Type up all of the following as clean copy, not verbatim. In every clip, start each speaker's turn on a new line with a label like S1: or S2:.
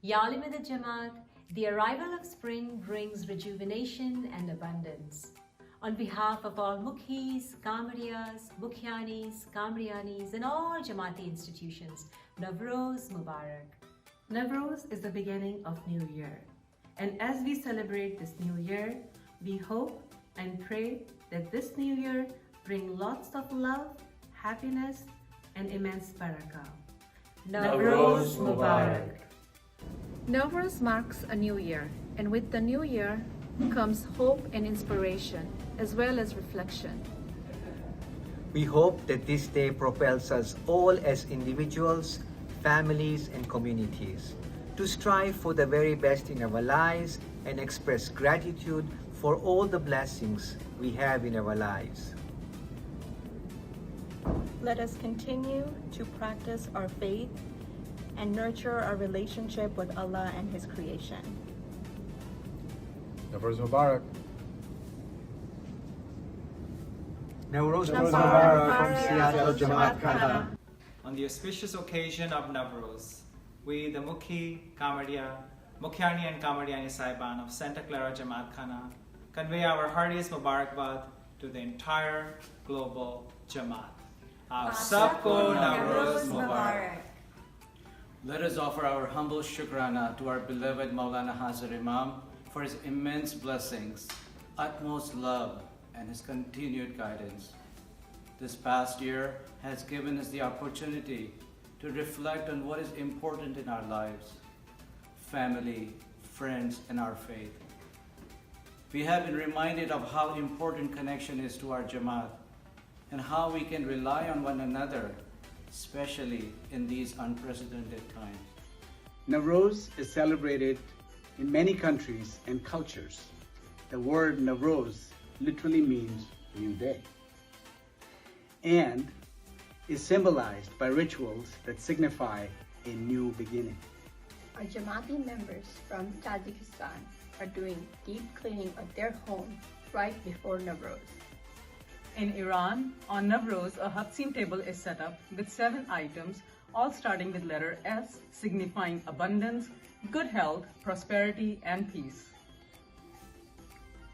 S1: Yalim the Jamat, the arrival of spring brings rejuvenation and abundance. On behalf of all Mukhis, Kamadias, Mukhianis, Kamadianis, and all Jamati institutions, Navroz Mubarak.
S2: Navroz is the beginning of New Year. And as we celebrate this new year, we hope and pray that this new year bring lots of love, happiness, and immense barakah.
S1: Navroz Mubarak.
S3: Navroz marks a new year, and with the new year comes hope and inspiration, as well as reflection.
S4: We hope that this day propels us all as individuals, families, and communities to strive for the very best in our lives and express gratitude for all the blessings we have in our lives.
S5: Let us continue to practice our faith and nurture our relationship with Allah and His creation.
S6: Navroz Mubarak.
S4: Navroz
S5: Mubarak
S4: from Seattle Jamat Khana.
S7: On the auspicious occasion of Navroz, we, the Mukhi, Kamadia, Mukhiani and Kamadiani Sahebaan of Santa Clara Jamat Khana, convey our heartiest Mubarakbad to the entire global Jamat. Aap sabko Navroz Mubarak.
S8: Let us offer our humble shukrana to our beloved Maulana Hazrat Imam for his immense blessings, utmost love, and his continued guidance. This past year has given us the opportunity to reflect on what is important in our lives: family, friends, and our faith. We have been reminded of how important connection is to our Jamaat and how we can rely on one another, especially in these unprecedented times.
S9: Navroz is celebrated in many countries and cultures. The word Navroz literally means new day and is symbolized by rituals that signify a new beginning.
S10: Our Jamati members from Tajikistan are doing deep cleaning of their home right before Navroz.
S11: In Iran, on Navroz, a Hatsim table is set up with 7 items, all starting with letter S, signifying abundance, good health, prosperity, and peace.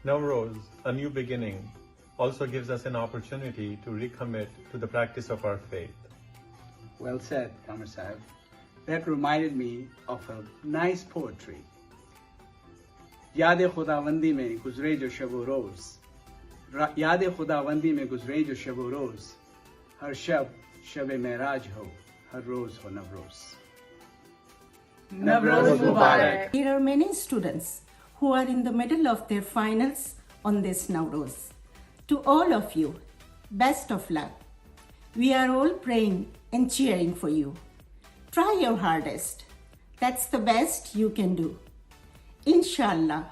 S6: Navroz, a new beginning, also gives us an opportunity to recommit to the practice of our faith.
S9: Well said, Kamar Sahib. That reminded me of a nice poetry. याद खुदावंदी में गुजरे जो शब व रोज, याद खुदावंदी में गुजरे जो शब व रोज, हर शब शब मेराज हो, हर रोज हो Navroz.
S5: Navroz Mubarak.
S12: There are many students who are in the middle of their finals on this Navroz. To all of you, best of luck. We are all praying and cheering for you. Try your hardest. That's the best you can do. Inshallah,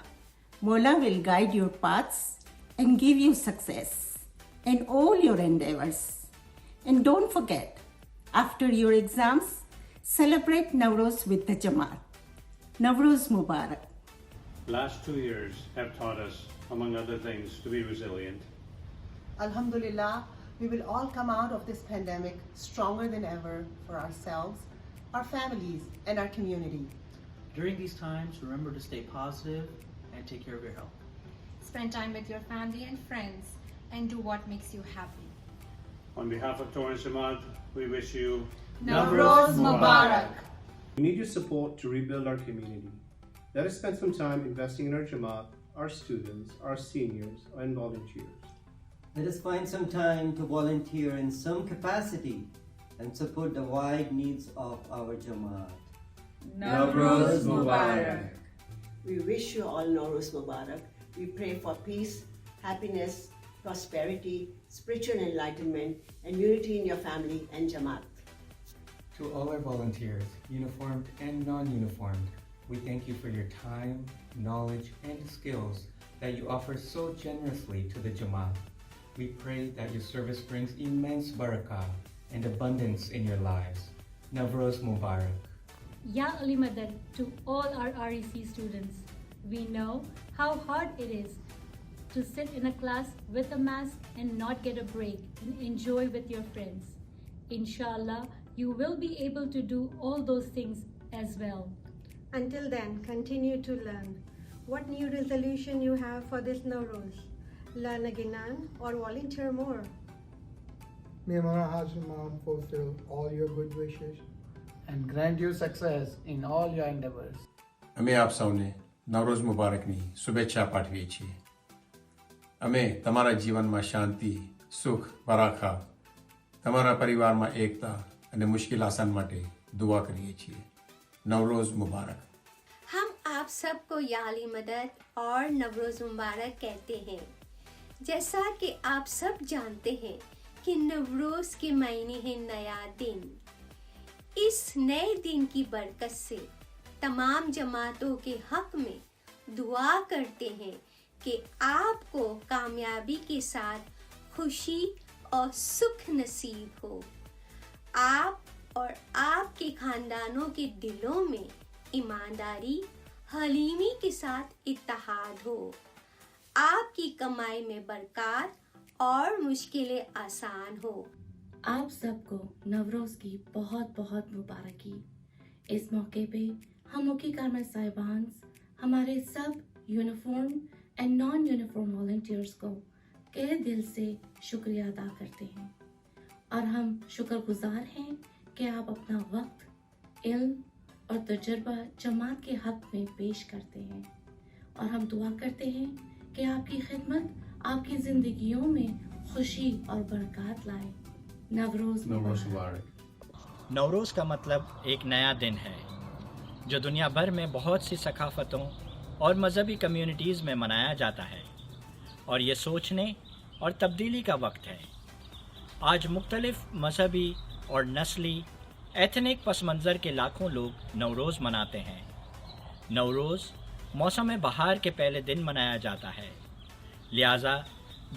S12: Mola will guide your paths and give you success in all your endeavors. And don't forget, after your exams, celebrate Navroz with the Jamat. Navroz Mubarak.
S13: Last 2 years have taught us, among other things, to be resilient.
S14: Alhamdulillah, we will all come out of this pandemic stronger than ever for ourselves, our families, and our community.
S15: During these times, remember to stay positive and take care of your health.
S16: Spend time with your family and friends and do what makes you happy.
S13: On behalf of Torrance Jamat, we wish you
S16: Navroz Mubarak.
S17: We need your support to rebuild our community. Let us spend some time investing in our Jamat, our students, our seniors, and volunteers.
S18: Let us find some time to volunteer in some capacity and support the wide needs of our Jamat.
S16: Navroz Mubarak.
S19: We wish you all Navroz Mubarak. We pray for peace, happiness, prosperity, spiritual enlightenment, and unity in your family and Jamaat.
S20: To all our volunteers, uniformed and non-uniformed, we thank you for your time, knowledge, and skills that you offer so generously to the Jamaat. We pray that your service brings immense barakah and abundance in your lives. Navroz Mubarak.
S2: Ya Ali Madad to all our REC students. We know how hard it is to sit in a class with a mask and not get a break and enjoy with your friends. Inshallah, you will be able to do all those things as well.
S21: Until then, continue to learn. What new resolution you have for this Navroz? Learn again or volunteer more?
S22: May Maulana Hazrat Imam fulfill all your good wishes
S15: and grant you success in all your endeavors.
S23: અમે આપ સૌને નવરોઝ મુબારકની શુભેચ્છા પાઠવીએ છીએ. અમે તમારા જીવનમાં શાંતિ, સુખ, બરાખા, તમારા પરિવારમાં એકતા અને મુશ્કેલ આસાન માટે દુઆ કરીએ છીએ. नवरोज मुबारक.
S24: हम आप सबको याली मदद और नवरोज मुबारक कहते हैं. जैसा कि आप सब जानते हैं कि नवरोज के मायने है नया दिन. इस नए दिन की बरकत से तमाम जमातों के हक में दुआ करते हैं कि आपको कामयाबी के साथ खुशी और सुख नसीब हो. आप और आपके खानदानों के दिलों में ईमानदारी, हलीमी के साथ इत्तेहाद हो. आपकी कमाई में बरकत और मुश्किलें आसान हो.
S25: आप सबको नवरोज की बहुत बहुत मुबारकी. इस मौके पे हम मुखी कारमेल साहिबान हमारे सब uniform and non uniform volunteers को तहे दिल से शुक्रिया अदा करते हैं और हम शुक्रगुजार हैं कि आप अपना वक्त, इल्म और तजुर्बा जमात के हक में पेश करते हैं और हम दुआ करते हैं कि आपकी खिदमत आपकी जिंदगियों में खुशी और बरकत लाए. नवरोज मुबारक.
S26: नवरोज़ का मतलब एक नया दिन है जो दुनिया भर में बहुत सी सकाफ़तों और मज़हबी कम्युनिटीज़ में मनाया जाता है और ये सोचने और तब्दीली का वक्त है. आज मुख्तलिफ मज़हबी और नस्ली एथनिक पस मंज़र के लाखों लोग नवरोज़ मनाते हैं. नवरोज़ मौसम बहार के पहले दिन मनाया जाता है. लिहाजा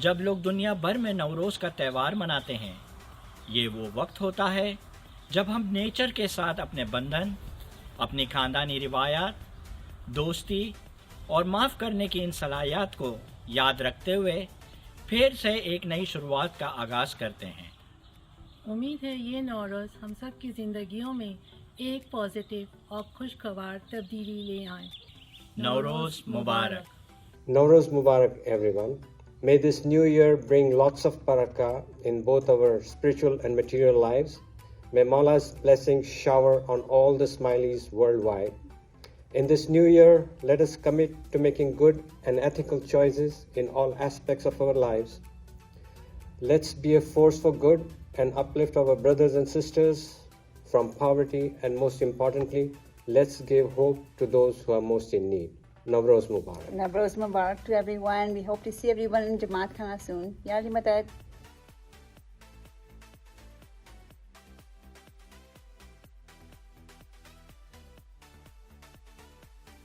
S26: जब लोग दुनिया भर में नवरोज़ का त्यौहार मनाते हैं, ये वो वक्त होता है जब हम नेचर के साथ अपने बंधन, अपनी ख़ानदानी रिवायात, दोस्ती और माफ़ करने की इन सलाहियत को याद रखते हुए फिर से एक नई शुरुआत का आगाज़ करते हैं.
S27: उम्मीद है ये नवरोज़ हम सब की ज़िंदगियों में एक पॉजिटिव और खुशगवार तब्दीली ले आए.
S26: Navroz Mubarak.
S28: Navroz Mubarak, everyone. May this new year bring lots of barakah in both our spiritual and material lives. May Maula's blessings shower on all the Smileys worldwide. In this new year, let us commit to making good and ethical choices in all aspects of our lives. Let's be a force for good and uplift our brothers and sisters from poverty, and most importantly, let's give hope to those who are most in need. Navroz Mubarak.
S29: Navroz Mubarak to everyone. We hope to see everyone in Jamat Khana soon. Yali Madad.